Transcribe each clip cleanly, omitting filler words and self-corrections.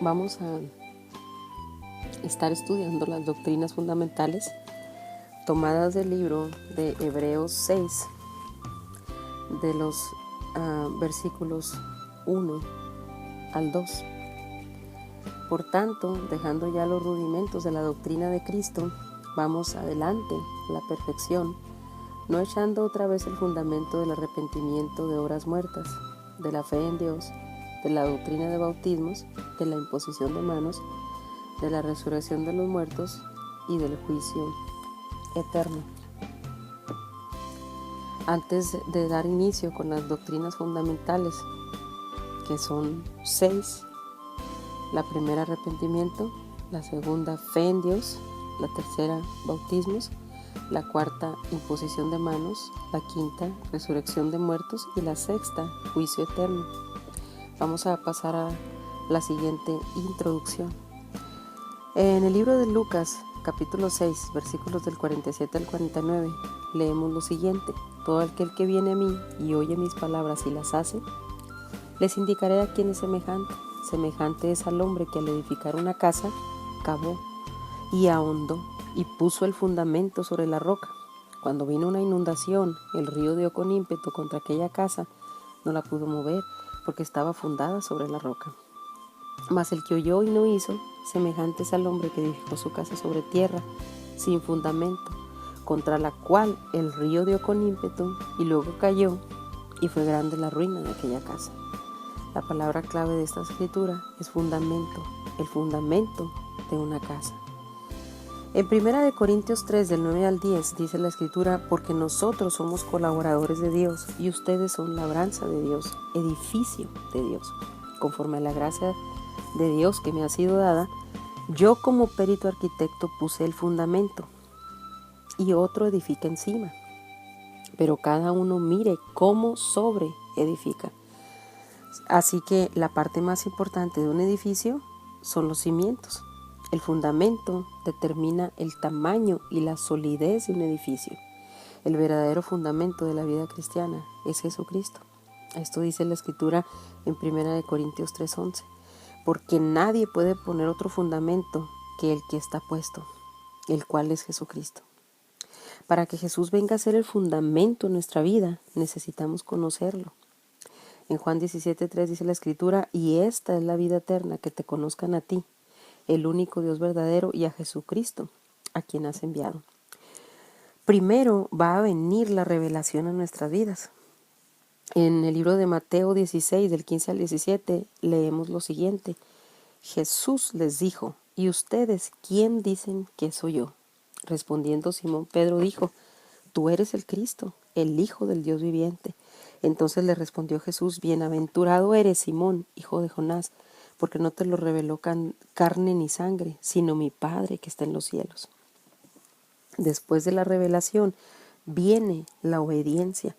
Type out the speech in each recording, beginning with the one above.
Vamos a estar estudiando las doctrinas fundamentales tomadas del libro de Hebreos 6, de los versículos 1 al 2. Por tanto, dejando ya los rudimentos de la doctrina de Cristo, vamos adelante a la perfección, no echando otra vez el fundamento del arrepentimiento de obras muertas, de la fe en Dios, de la doctrina de bautismos, de la imposición de manos, de la resurrección de los muertos y del juicio eterno. Antes de dar inicio con las doctrinas fundamentales, que son 6, la primera arrepentimiento, la segunda fe en Dios, la tercera bautismos, la cuarta imposición de manos, la quinta resurrección de muertos y la sexta juicio eterno. Vamos a pasar a la siguiente introducción. En el libro de Lucas, capítulo 6, versículos del 47 al 49, leemos lo siguiente: todo aquel que viene a mí y oye mis palabras y las hace, les indicaré a quién es semejante. Semejante es al hombre que al edificar una casa, cavó y ahondó y puso el fundamento sobre la roca. Cuando vino una inundación, el río dio con ímpetu contra aquella casa, no la pudo mover porque estaba fundada sobre la roca. Mas el que oyó y no hizo, semejante es al hombre que edificó su casa sobre tierra, sin fundamento, contra la cual el río dio con ímpetu y luego cayó, y fue grande la ruina de aquella casa. La palabra clave de esta escritura es fundamento, el fundamento de una casa. En 1 Corintios 3, del 9 al 10, dice la escritura: porque nosotros somos colaboradores de Dios y ustedes son labranza de Dios, edificio de Dios. Conforme a la gracia de Dios que me ha sido dada, yo como perito arquitecto puse el fundamento y otro edifica encima. Pero cada uno mire cómo sobre edifica. Así que la parte más importante de un edificio son los cimientos. El fundamento determina el tamaño y la solidez de un edificio. El verdadero fundamento de la vida cristiana es Jesucristo. Esto dice la escritura en 1 Corintios 3:11. Porque nadie puede poner otro fundamento que el que está puesto, el cual es Jesucristo. Para que Jesús venga a ser el fundamento en nuestra vida, necesitamos conocerlo. En Juan 17:3 dice la escritura: y esta es la vida eterna, que te conozcan a ti, el único Dios verdadero, y a Jesucristo, a quien has enviado. Primero va a venir la revelación a nuestras vidas. En el libro de Mateo 16, del 15 al 17, leemos lo siguiente: Jesús les dijo: ¿y ustedes quién dicen que soy yo? Respondiendo Simón Pedro dijo: tú eres el Cristo, el Hijo del Dios viviente. Entonces le respondió Jesús: bienaventurado eres, Simón, hijo de Jonás, porque no te lo reveló carne ni sangre, sino mi Padre que está en los cielos. Después de la revelación viene la obediencia.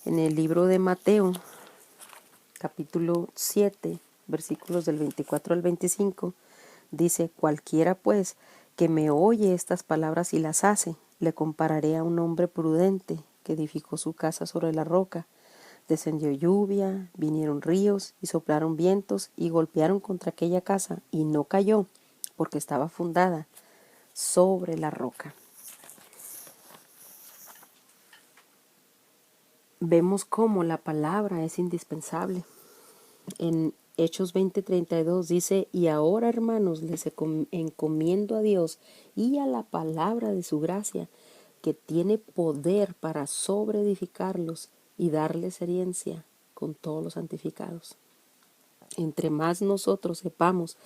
En el libro de Mateo, capítulo 7, versículos del 24 al 25, dice: cualquiera pues que me oye estas palabras y las hace, le compararé a un hombre prudente que edificó su casa sobre la roca. Descendió lluvia, vinieron ríos y soplaron vientos y golpearon contra aquella casa, y no cayó, porque estaba fundada sobre la roca. Vemos cómo la palabra es indispensable. En Hechos 20:32 dice: y ahora, hermanos, les encomiendo a Dios y a la palabra de su gracia, que tiene poder para sobreedificarlos y darles herencia con todos los santificados. Entre más nosotros sepamos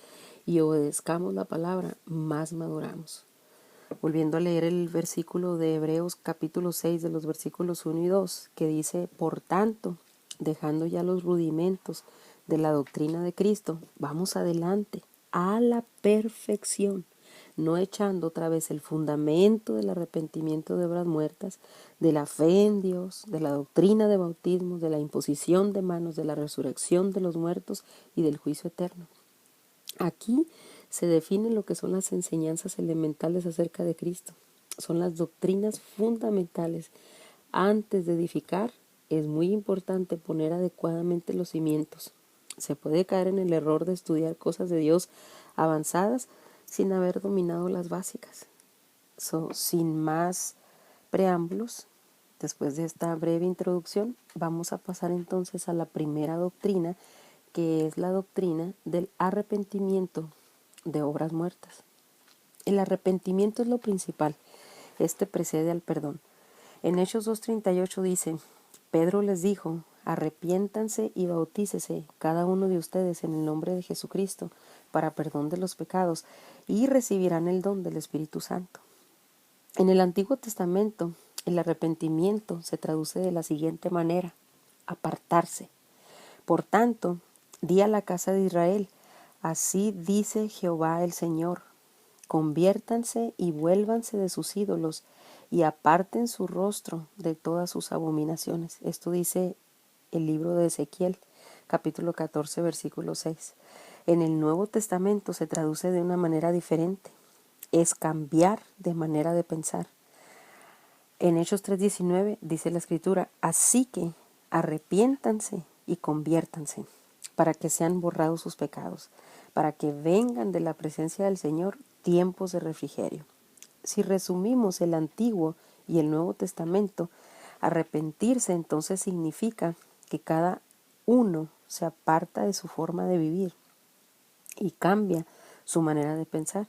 y obedezcamos la palabra, más maduramos. Volviendo a leer el versículo de Hebreos capítulo 6, de los versículos 1 y 2, que dice: por tanto, dejando ya los rudimentos de la doctrina de Cristo, vamos adelante a la perfección, no echando otra vez el fundamento del arrepentimiento de obras muertas, de la fe en Dios, de la doctrina de bautismos, de la imposición de manos, de la resurrección de los muertos y del juicio eterno. Aquí se define lo que son las enseñanzas elementales acerca de Cristo. Son las doctrinas fundamentales. Antes de edificar, es muy importante poner adecuadamente los cimientos. Se puede caer en el error de estudiar cosas de Dios avanzadas sin haber dominado las básicas. Sin más preámbulos, después de esta breve introducción, vamos a pasar entonces a la primera doctrina, que es la doctrina del arrepentimiento de obras muertas. El arrepentimiento es lo principal. Este precede al perdón. En Hechos 2:38 dice: Pedro les dijo: arrepiéntanse y bautícese cada uno de ustedes en el nombre de Jesucristo para perdón de los pecados y recibirán el don del Espíritu Santo. En el Antiguo Testamento, el arrepentimiento se traduce de la siguiente manera: apartarse. Por tanto, di a la casa de Israel: así dice Jehová el Señor, conviértanse y vuélvanse de sus ídolos y aparten su rostro de todas sus abominaciones. Esto dice el libro de Ezequiel, capítulo 14, versículo 6. En el Nuevo Testamento se traduce de una manera diferente. Es cambiar de manera de pensar. En Hechos 3:19 dice la Escritura: así que arrepiéntanse y conviértanse, para que sean borrados sus pecados, para que vengan de la presencia del Señor tiempos de refrigerio. Si resumimos el Antiguo y el Nuevo Testamento, arrepentirse entonces significa que cada uno se aparta de su forma de vivir y cambia su manera de pensar.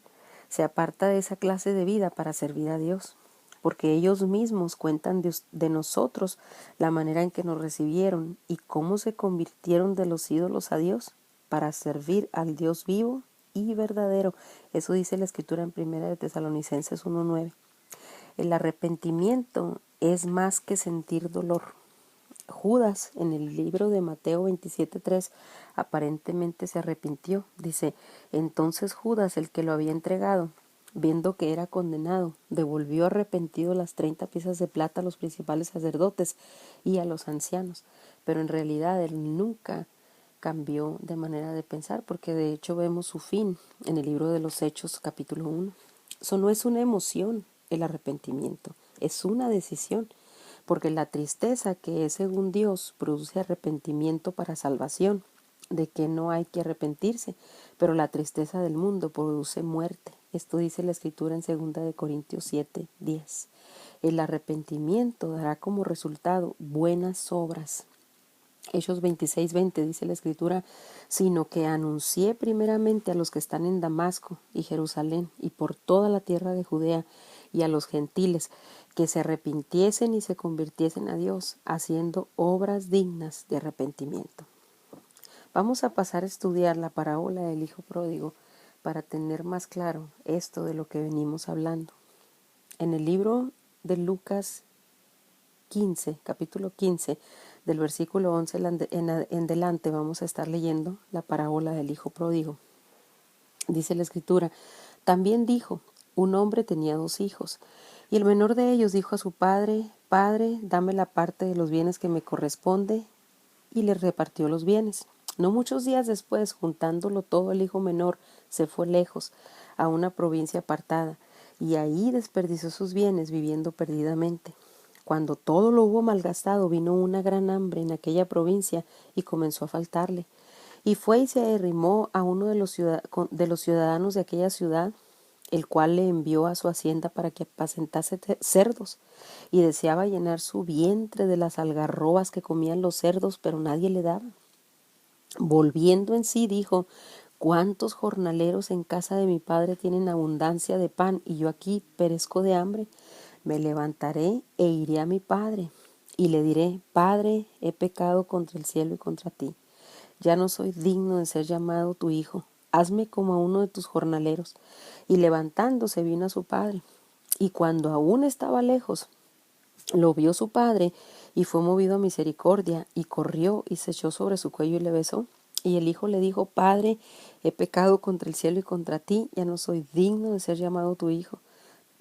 Se aparta de esa clase de vida para servir a Dios, porque ellos mismos cuentan de nosotros la manera en que nos recibieron y cómo se convirtieron de los ídolos a Dios para servir al Dios vivo y verdadero. Eso dice la Escritura en 1 de Tesalonicenses 1:9. El arrepentimiento es más que sentir dolor. Judas, en el libro de Mateo 27:3, aparentemente se arrepintió. Dice: entonces Judas, el que lo había entregado, viendo que era condenado, devolvió arrepentido las 30 piezas de plata a los principales sacerdotes y a los ancianos. Pero en realidad él nunca cambió de manera de pensar, porque de hecho vemos su fin en el libro de los Hechos, capítulo 1. Eso no es una emoción, el arrepentimiento, es una decisión. Porque la tristeza, que es según Dios, produce arrepentimiento para salvación, de que no hay que arrepentirse, pero la tristeza del mundo produce muerte. Esto dice la Escritura en 2 de Corintios 7:10. El arrepentimiento dará como resultado buenas obras. Hechos 26:20 dice la Escritura: sino que anuncié primeramente a los que están en Damasco y Jerusalén y por toda la tierra de Judea y a los gentiles, que se arrepintiesen y se convirtiesen a Dios, haciendo obras dignas de arrepentimiento. Vamos a pasar a estudiar la parábola del Hijo Pródigo para tener más claro esto de lo que venimos hablando. En el libro de Lucas 15, capítulo 15, del versículo 11 en adelante, vamos a estar leyendo la parábola del Hijo Pródigo. Dice la Escritura: también dijo: un hombre tenía 2 hijos, y el menor de ellos dijo a su padre: Padre, dame la parte de los bienes que me corresponde, y le repartió los bienes. No muchos días después, juntándolo todo, el hijo menor se fue lejos, a una provincia apartada, y ahí desperdició sus bienes viviendo perdidamente. Cuando todo lo hubo malgastado, vino una gran hambre en aquella provincia y comenzó a faltarle. Y fue y se arrimó a uno de los ciudadanos de aquella ciudad, el cual le envió a su hacienda para que apacentase cerdos, y deseaba llenar su vientre de las algarrobas que comían los cerdos, pero nadie le daba. Volviendo en sí, dijo: ¿cuántos jornaleros en casa de mi padre tienen abundancia de pan, y yo aquí perezco de hambre? Me levantaré e iré a mi padre, y le diré: Padre, he pecado contra el cielo y contra ti. Ya no soy digno de ser llamado tu hijo. Hazme como a uno de tus jornaleros. Y levantándose vino a su padre. Y cuando aún estaba lejos, lo vio su padre, y fue movido a misericordia, y corrió y se echó sobre su cuello y le besó. Y el hijo le dijo: Padre, he pecado contra el cielo y contra ti, ya no soy digno de ser llamado tu hijo.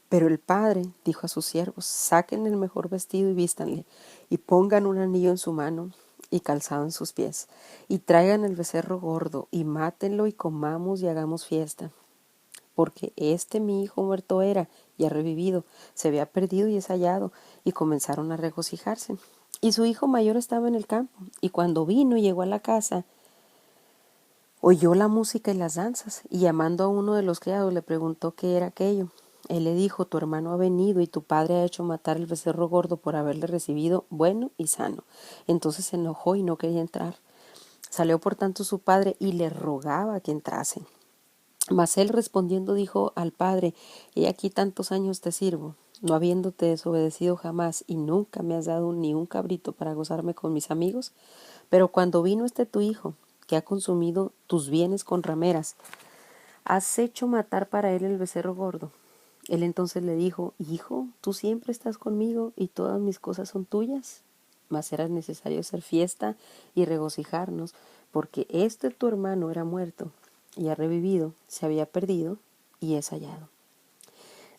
Pero el padre dijo a sus siervos: saquen el mejor vestido y vístanle, y pongan un anillo en su mano y calzado en sus pies, y traigan el becerro gordo, y mátenlo, y comamos y hagamos fiesta. Porque mi hijo muerto era, y ha revivido, se había perdido y es hallado. Y comenzaron a regocijarse. Y su hijo mayor estaba en el campo, y cuando vino y llegó a la casa, Oyó la música y las danzas, y llamando a uno de los criados le preguntó qué era aquello. Él le dijo: tu hermano ha venido y tu padre ha hecho matar el becerro gordo por haberle recibido bueno y sano. Entonces se enojó y no quería entrar. Salió por tanto su padre y le rogaba que entrase. Mas él respondiendo dijo al padre: he aquí tantos años te sirvo, no habiéndote desobedecido jamás, y nunca me has dado ni un cabrito para gozarme con mis amigos. Pero cuando vino tu hijo, que ha consumido tus bienes con rameras, has hecho matar para él el becerro gordo. Él entonces le dijo: hijo, tú siempre estás conmigo y todas mis cosas son tuyas. Mas era necesario hacer fiesta y regocijarnos, porque tu hermano era muerto y ha revivido, se había perdido y es hallado.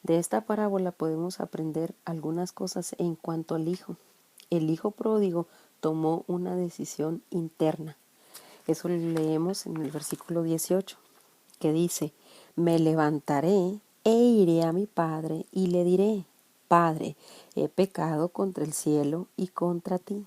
De esta parábola podemos aprender algunas cosas en cuanto al hijo. El hijo pródigo tomó una decisión interna. Eso lo leemos en el versículo 18, que dice: me levantaré e iré a mi padre y le diré: Padre, he pecado contra el cielo y contra ti.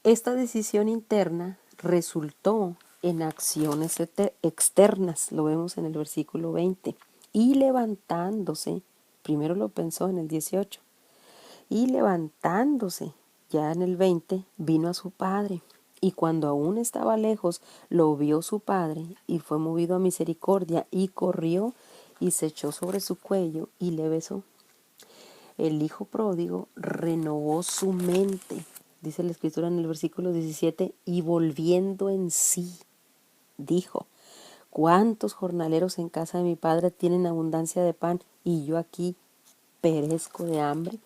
Esta decisión interna resultó en acciones externas, lo vemos en el versículo 20. Y levantándose, primero lo pensó en el 18, y levantándose, ya en el 20, vino a su padre. Y cuando aún estaba lejos, lo vio su padre, y fue movido a misericordia, y corrió, y se echó sobre su cuello, y le besó. El hijo pródigo renovó su mente, dice la escritura en el versículo 17, y volviendo en sí, dijo: ¿cuántos jornaleros en casa de mi padre tienen abundancia de pan, y yo aquí perezco de hambre?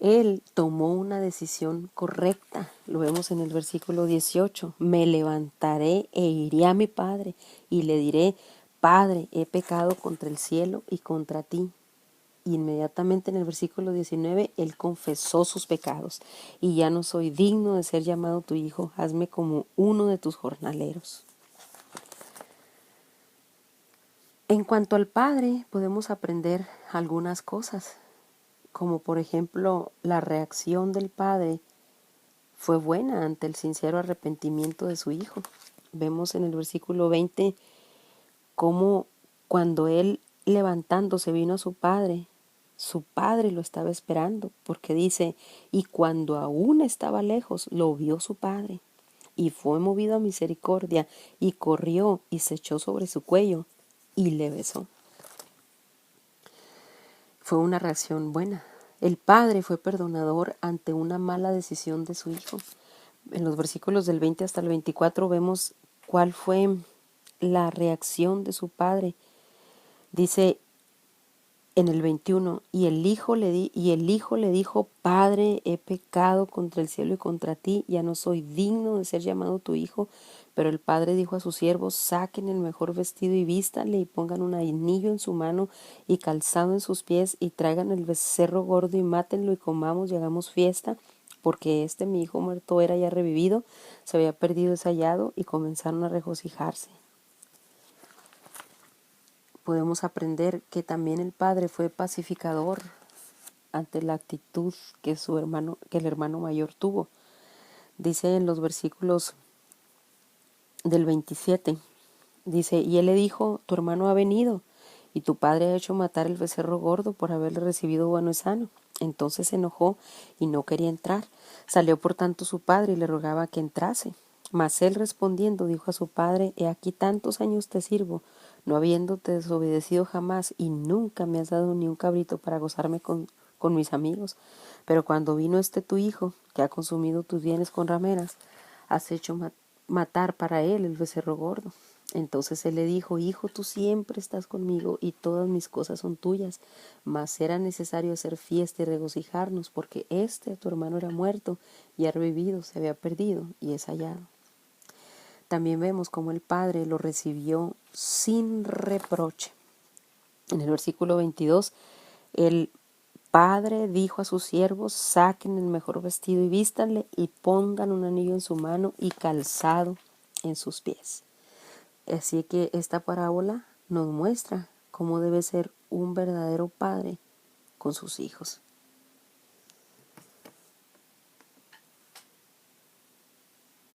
Él tomó una decisión correcta, lo vemos en el versículo 18, me levantaré e iré a mi padre y le diré: Padre, he pecado contra el cielo y contra ti. Inmediatamente en el versículo 19, él confesó sus pecados: y ya no soy digno de ser llamado tu hijo, hazme como uno de tus jornaleros. En cuanto al padre, podemos aprender algunas cosas, como por ejemplo la reacción del padre fue buena ante el sincero arrepentimiento de su hijo. Vemos en el versículo 20 cómo cuando él levantándose vino a su padre lo estaba esperando, porque dice: y cuando aún estaba lejos, lo vio su padre, y fue movido a misericordia, y corrió y se echó sobre su cuello y le besó. Fue una reacción buena. El padre fue perdonador ante una mala decisión de su hijo. En los versículos del 20 hasta el 24 vemos cuál fue la reacción de su padre. Dice en el 21, y el hijo le dijo: Padre, he pecado contra el cielo y contra ti, ya no soy digno de ser llamado tu hijo. Pero el padre dijo a sus siervos: saquen el mejor vestido y vístanle, y pongan un anillo en su mano y calzado en sus pies, y traigan el becerro gordo y mátenlo, y comamos y hagamos fiesta, porque mi hijo muerto era ya revivido, se había perdido, es hallado. Y comenzaron a regocijarse. Podemos aprender que también el padre fue pacificador ante la actitud que el hermano mayor tuvo. Dice en los versículos del 27, dice: y él le dijo: tu hermano ha venido, y tu padre ha hecho matar el becerro gordo por haberle recibido bueno y sano. Entonces se enojó y no quería entrar. Salió por tanto su padre y le rogaba que entrase. Mas él respondiendo dijo a su padre: he aquí tantos años te sirvo, no habiéndote desobedecido jamás, y nunca me has dado ni un cabrito para gozarme con mis amigos. Pero cuando vino tu hijo, que ha consumido tus bienes con rameras, has hecho matar para él el becerro gordo. Entonces él le dijo: hijo, tú siempre estás conmigo y todas mis cosas son tuyas, mas era necesario hacer fiesta y regocijarnos, porque tu hermano era muerto y ha revivido, se había perdido y es hallado. También vemos cómo el padre lo recibió sin reproche. En el versículo 22, el padre dijo a sus siervos: saquen el mejor vestido y vístanle, y pongan un anillo en su mano y calzado en sus pies. Así que esta parábola nos muestra cómo debe ser un verdadero padre con sus hijos.